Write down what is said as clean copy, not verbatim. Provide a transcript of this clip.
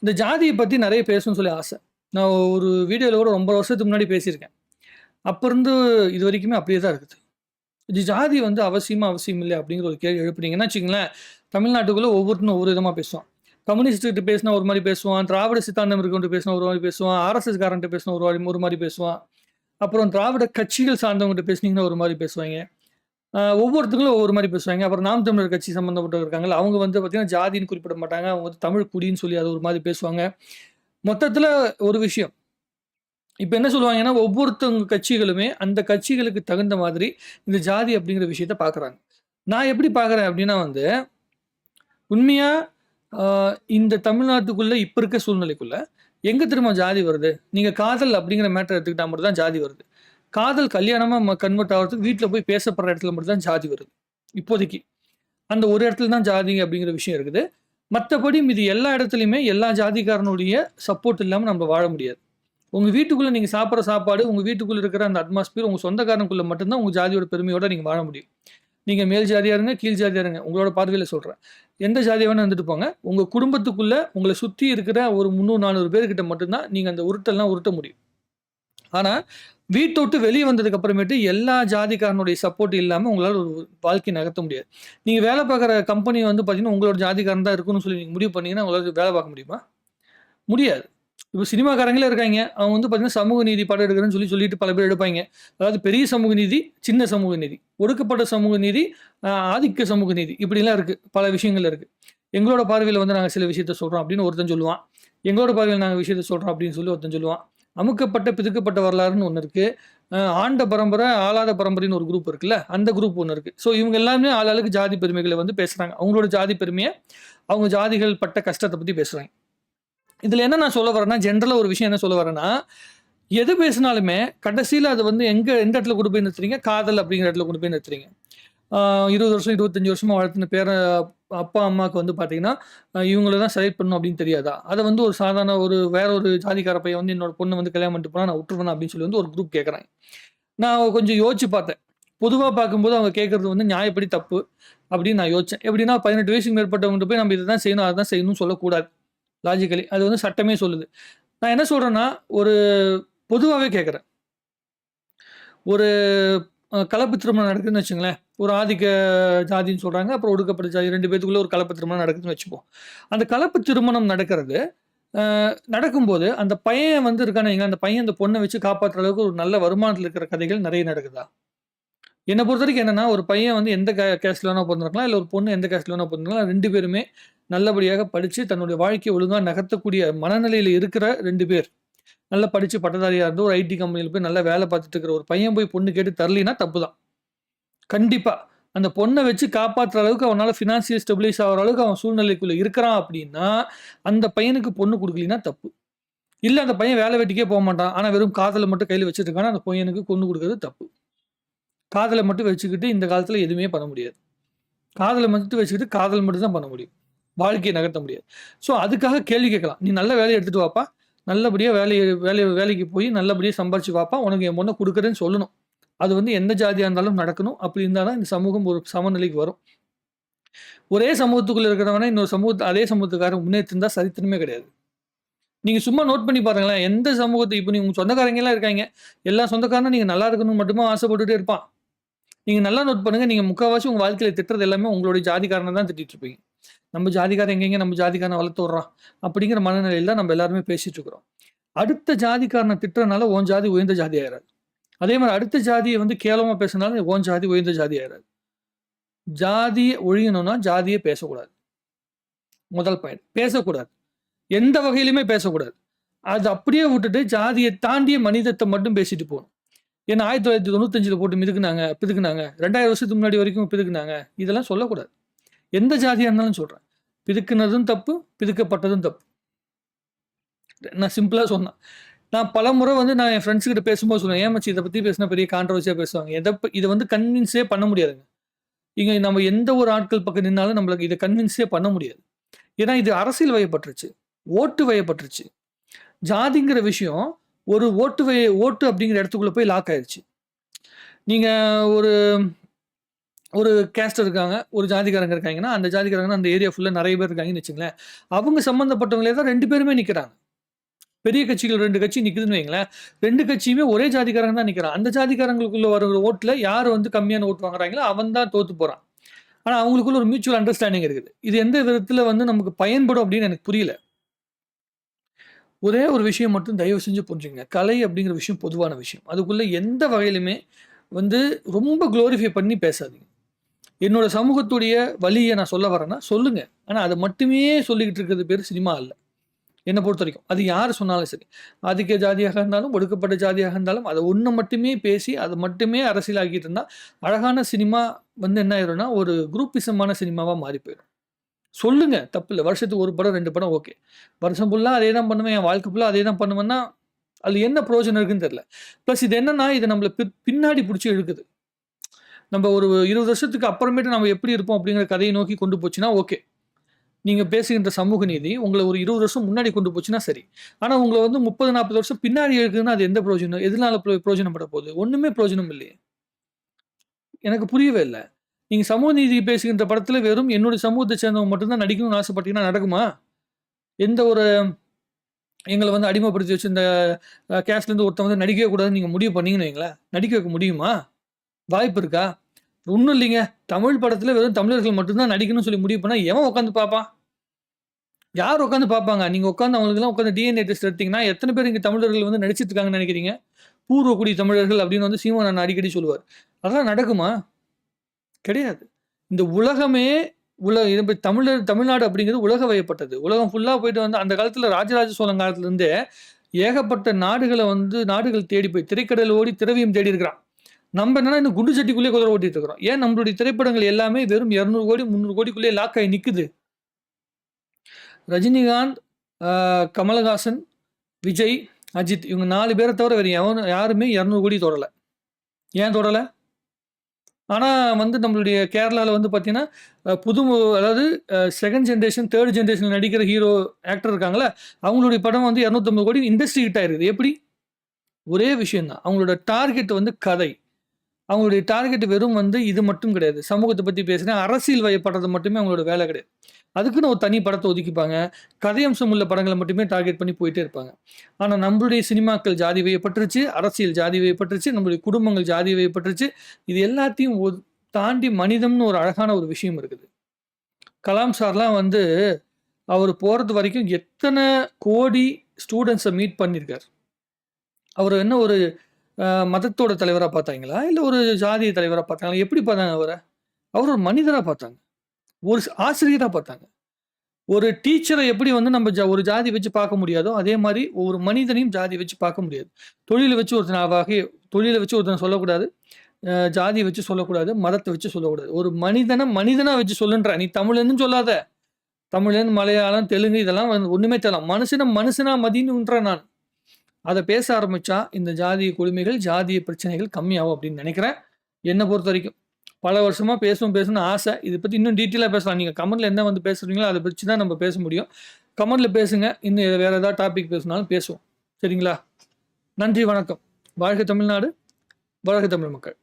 இந்த ஜாதியை பற்றி நிறைய பேசணும்னு சொல்லி ஆசை. நான் ஒரு வீடியோவில் கூட ரொம்ப வருஷத்துக்கு முன்னாடி பேசியிருக்கேன். அப்போ இருந்து இது வரைக்குமே அப்படியே தான் இருக்குது. இது ஜாதி வந்து அவசியமா அவசியம் இல்லை அப்படிங்கிற ஒரு கேள்வி எழுப்புனீங்கன்னா வச்சுங்களேன், தமிழ்நாட்டுக்குள்ளே ஒவ்வொருத்தரும் ஒவ்வொரு விதமாக பேசுவான். கம்யூனிஸ்ட்டு பேசினா ஒரு மாதிரி பேசுவான், திராவிட சித்தாந்தம் இருக்கவன்ட்டு பேசினா ஒரு மாதிரி பேசுவான், ஆர்எஸ்எஸ் காரன்ட்டு பேசினா ஒரு மாதிரி பேசுவான். அப்புறம் திராவிட கட்சிகள் சார்ந்தவங்ககிட்ட பேசுனீங்கன்னா ஒரு மாதிரி பேசுவாங்க. ஒவ்வொருத்தங்களும் ஒவ்வொரு மாதிரி பேசுவாங்க. அப்புறம் நாம் தமிழர் கட்சி சம்மந்தப்பட்டவங்க இருக்காங்கல்ல, அவங்க வந்து பார்த்தீங்கன்னா ஜாதின்னு குறிப்பிட மாட்டாங்க. அவங்க வந்து தமிழ் குடின்னு சொல்லி அது ஒரு மாதிரி பேசுவாங்க. மொத்தத்தில் ஒரு விஷயம். இப்ப என்ன சொல்லுவாங்கன்னா, ஒவ்வொருத்தவங்க கட்சிகளுமே அந்த கட்சிகளுக்கு தகுந்த மாதிரி இந்த ஜாதி அப்படிங்கிற விஷயத்த பார்க்குறாங்க. நான் எப்படி பார்க்குறேன் அப்படின்னா வந்து, உண்மையா இந்த தமிழ்நாட்டுக்குள்ள இப்ப இருக்க சூழ்நிலைக்குள்ள எங்க தெரியுமா ஜாதி வருது? நீங்க காதல் அப்படிங்கிற மேட்டர் எடுத்துக்கிட்டா மட்டும் தான் ஜாதி வருது. காதல் கல்யாணமா கன்வெர்ட் ஆகுறதுக்கு வீட்ல போய் பேசப்படுற இடத்துல மட்டும் தான் ஜாதி வருது. இப்போதைக்கு. அந்த ஒரு இடத்துல தான் ஜாதி அப்படிங்கிற விஷயம் இருக்குது. மத்தபடி மீதி எல்லா இடத்துலயுமே எல்லா ஜாதிக்காரனுடைய சப்போர்ட் இல்லாம நம்ம வாழ முடியாது. உங்க வீட்டுக்குள்ள நீங்க சாப்பிடுற சாப்பாடு, உங்க வீட்டுக்குள்ள இருக்கிற அந்த அட்மாஸ்பியர், உங்க சொந்தக்காரனுக்குள்ள மட்டும் தான் உங்க ஜாதியோட பெருமையோட நீங்க வாழ முடியும். நீங்க மேல் ஜாதியா இருங்க, கீழ் ஜாதியா இருங்க. உங்களோட பார்வையில சொல்றேன். எந்த ஜாதியா வேணா இருந்துட்டு போங்க. உங்க குடும்பத்துக்குள்ள உங்கள சுத்தி இருக்கிற ஒரு 300, 400 பேர்கிட்ட மட்டும் தான் நீங்க அந்த உருட்டெல்லாம் உருட்ட முடியும். ஆனா, வீட்ட விட்டு வெளிய வந்ததுக்கு அப்புறமேட்டு எல்லா ஜாதிக்காரனுடைய சப்போர்ட் இல்லாம உங்களால ஒரு வாழ்க்கைய நகர்த்த முடியாது. நீங்க வேலை பார்க்குற கம்பெனி வந்து பார்த்தீங்கன்னா, உங்களோட ஜாதிக்காரன் தான் இருக்கணும்னு சொல்லி நீங்க முடிவு பண்ணீங்கன்னா, உங்களால வேலை பார்க்க முடியுமா? முடியாது. இப்ப சினிமாக்காரங்களே இருக்காய்ங்க. அவங்க வந்து பார்த்தீங்கன்னா, சமூக நீதி படம் எடுக்கிறேன்னு சொல்லிட்டு பல பேர் எடுப்பாய்ங்க. அதாவது பெரிய சமூக நீதி, சின்ன சமூக நீதி, ஒடுக்கப்பட்ட சமூக நீதி, ஆதிக்க சமூக நீதி இப்படிலாம் இருக்கு. பல விஷயங்கள் இருக்கு. எங்களோட பார்வையில வந்து நாங்க சில விஷயத்த சொல்றோம் அப்படின்னு ஒருத்தன் சொல்லுவான். எங்களோட பார்வையில நாங்க விஷயத்த சொல்றோம் அப்படின்னு சொல்லி ஒருத்தன் சொல்லுவான். அமுக்கப்பட்ட, பிதுக்கப்பட்ட வரலாறுன்னு ஒண்ணு இருக்கு. ஆண்ட பரம்பரை, ஆளாத பரம்பரைன்னு ஒரு குரூப் இருக்குல்ல, அந்த குரூப் ஒண்ணு இருக்கு. ஸோ இவங்க எல்லாமே ஆளாளுக்கு ஜாதி பெருமைகள வந்து பேசுறாங்க. அவங்களோட ஜாதி பெருமைய, அவங்க ஜாதிகள் பட்ட கஷ்டத்த பத்தி பேசுறாங்க. இதுல என்ன நான் சொல்ல வரேன்னா, ஜென்ரலா ஒரு விஷயம் என்ன சொல்ல வரேன்னா, எது பேசினாலுமே கடைசியில அது வந்து எந்த இடத்துல கொண்டு போய் நிறுத்துறீங்க? காதல் அப்படிங்கிற இடத்துல கொண்டு போய் நிறுத்துறீங்க. 20 வருஷம், 25 வருஷமா வளர்த்துன அப்பா, அம்மாவுக்கு வந்து பார்த்தீங்கன்னா, இவங்கள தான் செலக்ட் பண்ணணும் அப்படின்னு தெரியாதா? அத வந்து ஒரு சாதாரண வேற ஒரு ஜாதிக்கார பையன் வந்து என்னோட பொண்ண வந்து கல்யாணம் பண்ணிட்டு போனா நான் விட்டுருவேனா அப்படின்னு சொல்லி வந்து ஒரு குரூப் கேட்கறாங்க. நான் கொஞ்சம் யோசிச்சு பார்த்தேன். பொதுவா பார்க்கும்போது அவங்க கேட்கறது வந்து நியாயப்படி தப்பு அப்படின்னு நான் யோசிச்சேன். எப்படின்னா 18 வயசுக்கு மேற்பட்டவங்ககிட்ட போய் நம்ம இத தான் செய்யணும், அத தான் செய்யணும்னு சொல்லக்கூடாது. லாஜிக்கலி. அது வந்து சட்டமே சொல்லுது. நான் என்ன சொல்றேன்னா, ஒரு பொதுவாவே கேட்கிறேன். ஒரு கலப்பு திருமணம் நடக்குதுன்னு வச்சுங்களேன். ஒரு ஆதிக்க ஜாதின்னு சொல்றாங்க. அப்புறம் ஒடுக்கப்பட்ட ஜாதி 2 பேத்துக்குள்ள ஒரு கலப்பு திருமணம் நடக்குதுன்னு வச்சுப்போம். அந்த கலப்பு திருமணம் நடக்கிறது, அ நடக்கும்போது அந்த பையன் வந்து இருக்கான்னு வைங்களேன், அந்த பையன் அந்த பொண்ண வச்சு காப்பாத்துற அளவுக்கு ஒரு நல்ல வருமானத்துல இருக்கிற கதைகள் நெறைய நடக்குதா? என்ன பொறுத்தவரைக்கும் என்னன்னா, ஒரு பையன் வந்து எந்த கேஸ்ட்ல வேணா பொறந்திருக்கலாம். இல்ல ஒரு பொண்ணு எந்த கேஸ்ட்ல வேணா பொறந்திருக்கலாம். 2 பேருமே நல்லபடியாக படிச்சு தன்னுடைய வாழ்க்கைய ஒழுங்கா நகர்த்தக்கூடிய மனநிலையில இருக்கிற 2 பேர். நல்லா படிச்சு பட்டதாரியா இருந்து ஒரு ஐடி கம்பெனில போய் நல்லா வேலை பார்த்துட்டு இருக்கிற ஒரு பையன் போய் பொண்ணு கேட்டு தரலினா தப்பு தான். கண்டிப்பா. அந்த பொண்ண வச்சு காப்பாத்துற அளவுக்கு அவனால ஃபினான்சியல் ஸ்டெபிலைஸ் ஆகுற அளவுக்கு அவன் சூழ்நிலைக்குள்ள இருக்கிறான் அப்படின்னா, அந்த பையனுக்கு பொண்ணு குடுக்கலினா தப்பு. இல்ல அந்த பையன் வேலை வெட்டிக்கே போமாட்டான். ஆனா வெறும் காதல மட்டும் கையில வச்சுட்டு இருக்கான்னா, அந்த பையனுக்கு பொண்ணு குடுக்குறது தப்பு. காதல மட்டும் வச்சுக்கிட்டு இந்த காலத்துல எதுவுமே பண்ண முடியாது. காதல மட்டும் வச்சுக்கிட்டு காதல் மட்டும் தான் பண்ண முடியும். வாழ்க்கைய நகர்த்த முடியாது. ஸோ அதுக்காக கேள்வி கேட்கலாம். "நீ நல்ல வேலைய எடுத்துட்டு வாப்பா. நல்லபடியா வேலைக்கு போய் நல்லபடியா சம்பாரிச்சு வாப்பா. உனக்கு என் பொண்ண குடுக்குறேன்னு" சொல்லணும். அது வந்து எந்த ஜாதியா இருந்தாலும் நடக்கணும். அப்படி இருந்தா தான் இந்த சமூகம் ஒரு சமநிலைக்கு வரும். ஒரே சமூகத்துக்குள்ள இருக்கிறவன இன்னொரு அதே சமூகத்துக்காரன் முன்னேற்றிருந்தா சரித்திரமே கிடையாது. நீங்க சும்மா நோட் பண்ணி பாருங்களேன். எந்த சமூகத்த இப்ப நீங்க உங்க சொந்தக்காரங்கலாம் இருக்காய்ங்க. எல்லா சொந்தக்காரனும் நீங்க நல்லா இருக்கணும்னு மட்டுமே ஆசைப்பட்டுட்டே இருப்பான். நீங்க நல்லா நோட் பண்ணுங்க. நீங்க முக்காவாசி உங்க வாழ்க்கையில திட்டுறது எல்லாமே உங்களுடைய ஜாதிக்காரன தான் திட்டிட்டு இருப்பீங்க. நம்ம ஜாதிக்காரன் எங்கெங்க நம்ம ஜாதிக்காரன வளர்த்து விடுறான். அப்படிங்கிற மனநிலையில தான் நம்ம எல்லாருமே பேசிட்டு இருக்கிறோம். அடுத்த ஜாதிக்காரன திட்டுறனால உன் ஜாதி உயர்ந்த ஜாதி ஆயிராது. அதே மாரி அடுத்த ஜாதிய வந்து கேவலமா பேசுனால உன் ஜாதி உயர்ந்த ஜாதி ஆயிராது. ஜாதிய ஒழியணும்னா ஜாதியே பேசக்கூடாது. முதல் பாயிண்ட். பேசக்கூடாது. எந்த வகையிலுமே பேசக்கூடாது. அது அப்படியே விட்டுட்டு ஜாதிய தாண்டிய மனிதத்த மட்டும் பேசிட்டு போணும். ஏன்னா 1995ல போட்டு பிதுக்குனாங்க. 2000 வருஷத்துக்கு முன்னாடி வரைக்கும் பிதுக்குனாங்க. இதெல்லாம் சொல்லக்கூடாது. எந்த ஜாதியா இருந்தாலும் சொல்றேன். பிதுக்குனதும் தப்பு, பிதுக்கப்பட்டதும் தப்பு. நான் சிம்பிளா சொன்னேன். நான் பலமுறை வந்து நான் என் ஃப்ரெண்ட்ஸ் கிட்ட பேசும்போது சொல்லுவேன். "ஏன் மச்சி இத பத்தி பேசினா பெரிய கான்ட்ரோவர்சியா பேசுவாங்க." இத வந்து கன்வின்ஸே பண்ண முடியாதுங்க. இங்க நம்ம எந்த ஒரு ஆட்கள் பக்கம் நின்னாலும் நம்மளுக்கு இத கன்வின்ஸே பண்ண முடியாது. ஏன்னா இது அரசியல் வயப்பட்டுருச்சு. ஓட்டு வயப்பட்டுருச்சு. ஜாதிங்கிற விஷயம் ஒரு ஓட்டு அப்படிங்கிற இடத்துக்குள்ள போய் லாக் ஆயிருச்சு. நீங்க ஒரு ஒரு கேஸ்ட் இருக்காங்க, ஒரு ஜாதிக்காரங்க இருக்காங்கன்னா, அந்த ஜாதிக்காரங்க அந்த ஏரியா ஃபுல்லா நெறைய பேர் இருக்காங்கன்னு வச்சுக்கங்களேன். அவங்க சம்மந்தப்பட்டவங்களே தான் 2 பேருமே நிக்கிறாங்க. பெரிய கட்சிகள் 2 கட்சி நிக்குதுன்னு வைங்களேன். 2 கட்சியுமே ஒரே ஜாதிக்காரங்க தான் நிக்கிறான். அந்த ஜாதிக்காரங்களுக்குள்ள வர ஓட்ல யார் வந்து கம்மியான ஓட்டு வாங்குறாங்களோ, அவன் தான் தோத்து போறான். ஆனா அவங்களுக்குள்ள ஒரு மியூச்சுவல் அண்டர்ஸ்டாண்டிங் இருக்குது. இது எந்த விதத்துல வந்து நமக்கு பயன்படும் அப்படின்னு எனக்கு புரியல. ஒரே ஒரு விஷயம் மட்டும் தயவு செஞ்சு புரிஞ்சுக்கங்க. கலை அப்படிங்கிற விஷயம் பொதுவான விஷயம். அதுக்குள்ள எந்த வகையிலுமே வந்து ரொம்ப குளோரிஃபை பண்ணி பேசாதீங்க. என்னோட சமூகத்துடைய வலிய நான் சொல்ல வரேன்னா, சொல்லுங்க. ஆனா அத மட்டுமே சொல்லிக்கிட்டு இருக்கிறது பேரு சினிமா அல்ல. என்ன பொறுத்தவரைக்கும். அது யார் சொன்னாலும் சரி. ஆதிக்க ஜாதியாக இருந்தாலும், ஒடுக்கப்பட்ட ஜாதியாக இருந்தாலும், அத ஒண்ண மட்டுமே பேசி, அத மட்டுமே அரசியலாக்கிட்டு இருந்தா, அழகான சினிமா வந்து என்ன ஆயிரும்னா, ஒரு குரூப்பிசமான சினிமாவா மாறி போயிரும். சொல்லுங்க, தப்பில்ல. வருஷத்துக்கு 1 படம், 2 படம் ஓகே. வருஷம் ஃபுல்லா அதே தான் பண்ணுவேன். என் வாழ்க்கை ஃபுல்லா அதே தான் பண்ணுவேன்னா, அதுல என்ன பிரயோஜனம் இருக்குன்னு தெரியல. பிளஸ் இது என்னன்னா, இது நம்மள பின்னாடி புடிச்சு இழுக்குது. நம்ம ஒரு 20 வருஷத்துக்கு அப்புறமேட்டு நம்ம எப்படி இருப்போம் அப்படிங்கிற கதையை நோக்கி கொண்டு போச்சுன்னா ஓகே. நீங்க பேசுகின்ற சமூக நீதி உங்கள ஒரு 20 வருஷம் முன்னாடி கொண்டு போச்சுன்னா சரி. ஆனா உங்கள வந்து 30, 40 வருஷம் பின்னாடி இழுக்குதுன்னா அது எந்த பிரயோஜனம்? எதனால பிரயோஜனப்பட போகுது? ஒண்ணுமே பிரயோஜனம் இல்லையே! எனக்கு புரியவே இல்ல. நீங்க சமூக நீதி பேசுகின்ற படத்துல வெறும் என்னுடைய சமூகத்த சேர்ந்தவங்க மட்டும் தான் நடிக்கணும்னு ஆசைப்பட்டீங்கன்னா நடக்குமா? எந்த ஒரு எங்கள வந்து அடிமைப்படுத்தி வச்சு இந்த கேஸ்ட்லேருந்து ஒருத்தன் வந்து நடிக்கவே கூடாதுன்னு நீங்க முடிவு பண்ணீங்கன்னு வைங்களேன், நடிக்க வைக்க முடியுமா? வாய்ப்பு இருக்கா? ஒண்ணும் இல்லைங்க. தமிழ் படத்துல வெறும் தமிழர்கள் மட்டும் தான் நடிக்கணும்னு சொல்லி முடிவு பண்ணா எவன் உட்காந்து பார்ப்பான்? யார் உட்காந்து பார்ப்பாங்க? நீங்க உட்காந்து அவங்களுக்கெல்லாம் உட்காந்து டிஎன்ஏ டெஸ்ட் எடுத்தீங்கன்னா, எத்தன பேர் இங்க தமிழர்கள் வந்து நடிச்சிட்டு இருக்காங்கன்னு நெனைக்கிறீங்க? பூர்வகுடி தமிழர்கள் அப்படின்னு வந்து சீமான் அண்ணா அடிக்கடி சொல்லுவார். அதெல்லாம் நடக்குமா? கிடையாது. இந்த உலகமே இது தமிழ்நாடு அப்படிங்கிறது உலகவயப்பட்டது. உலகம் ஃபுல்லா போயிட்டு வந்து அந்த காலத்துல ராஜராஜ சோழன் காலத்துல இருந்தே ஏகப்பட்ட நாடுகள் தேடி போய் திரைக்கடல் ஓடி திரவியம் தேடி இருக்கிறான். நம்ம என்னன்னா இன்னும் குண்டு சட்டிக்குள்ளேயே குதிரை ஓட்டிட்டு இருக்கிறோம். ஏன் நம்மளுடைய திரைப்படங்கள் எல்லாமே வெறும் 200 கோடி, 300 கோடிக்குள்ளேயே லாக் ஆகி நிக்குது. ரஜினிகாந்த், கமலஹாசன், விஜய், அஜித் இவங்க 4 பேர தவிர வேற யாருமே 200 கோடி தொடல. ஏன் தொடல? ஆனா வந்து நம்மளுடைய கேரளால வந்து பார்த்தீங்கன்னா, அதாவது 2ண்ட் ஜெனரேஷன், 3ர்ட் ஜெனரேஷன்ல நடிக்கிற ஆக்டர் இருக்காங்கல்ல, அவங்களுடைய படம் வந்து 250 கோடி இண்டஸ்ட்ரி ஹிட் ஆயிருக்குது. எப்படி? ஒரே விஷயம் தான். அவங்களோட டார்கெட் வந்து கதை. அவங்களுடைய டார்கெட் வெறும் வந்து இது மட்டும் கிடையாது. சமூகத்த பத்தி பேசுறேன். அரசியல் வயப்படுறது மட்டுமே அவங்களோட வேலை கிடையாது. அதுக்குன்னு ஒரு தனி படத்த ஒதுக்கிப்பாங்க. கதையம்சம் உள்ள படங்கள மட்டுமே டார்கெட் பண்ணி போயிட்டே இருப்பாங்க. ஆனா நம்மளுடைய சினிமாக்கள் ஜாதி வயப்பட்டுருச்சு, அரசியல் ஜாதி வயப்பட்டுருச்சு, நம்மளுடைய குடும்பங்கள் ஜாதி வயப்பட்டுருச்சு. இது எல்லாத்தையும் தாண்டி மனிதம்னு ஒரு அழகான ஒரு விஷயம் இருக்குது. கலாம் சார்லாம் வந்து அவரு போறது வரைக்கும் எத்தன கோடி ஸ்டூடண்ட்ஸ மீட் பண்ணியிருக்காரு. அவரு என்ன ஒரு மதத்தோட தலைவரா பார்த்தாங்களா? இல்ல ஒரு ஜாதிய தலைவரா பார்த்தாங்களா? எப்படி பார்த்தாங்க அவர? அவர ஒரு மனிதரா பார்த்தாங்க. ஒரு ஆசிரியரா பார்த்தாங்க. ஒரு டீச்சர எப்படி வந்து நம்ம ஒரு ஜாதி வச்சு பார்க்க முடியாதோ, அதே மாரி ஒரு மனிதனையும் ஜாதி வச்சு பார்க்க முடியாது. தொழில வச்சு ஒருத்தன சொல்லக்கூடாது. ஜாதிய வச்சு சொல்லக்கூடாது. மதத்த வச்சு சொல்லக்கூடாது. ஒரு மனிதனா வச்சு சொல்லுன்றேன். நீ தமிழன்னு சொல்லாத. தமிழன், மலையாளம், தெலுங்கு இதெல்லாம் வந்து ஒண்ணுமே தேவல. மனுஷனா மதின்னுன்றேன் நான். அத பேச ஆரம்பிச்சா, இந்த ஜாதிய கொடுமைகள், ஜாதிய பிரச்சனைகள் கம்மியாகும் அப்படின்னு நெனைக்கிறேன். என்ன பொறுத்தவரைக்கும். பல வருஷமா பேசணும்னு ஆசை. இத பத்தி இன்னும் டீட்டெயிலா பேசலாம். நீங்க கமெண்ட்ல என்ன வந்து பேசுறீங்களோ, அத வச்சு தான் நம்ம பேச முடியும். கமெண்ட்ல பேசுங்க. இன்னும் வேற ஏதாவது டாபிக் பேசினாலும் பேசுவோம். சரிங்களா? நன்றி, வணக்கம். வாழ்க தமிழ்நாடு! வாழ்க தமிழ் மக்கள்!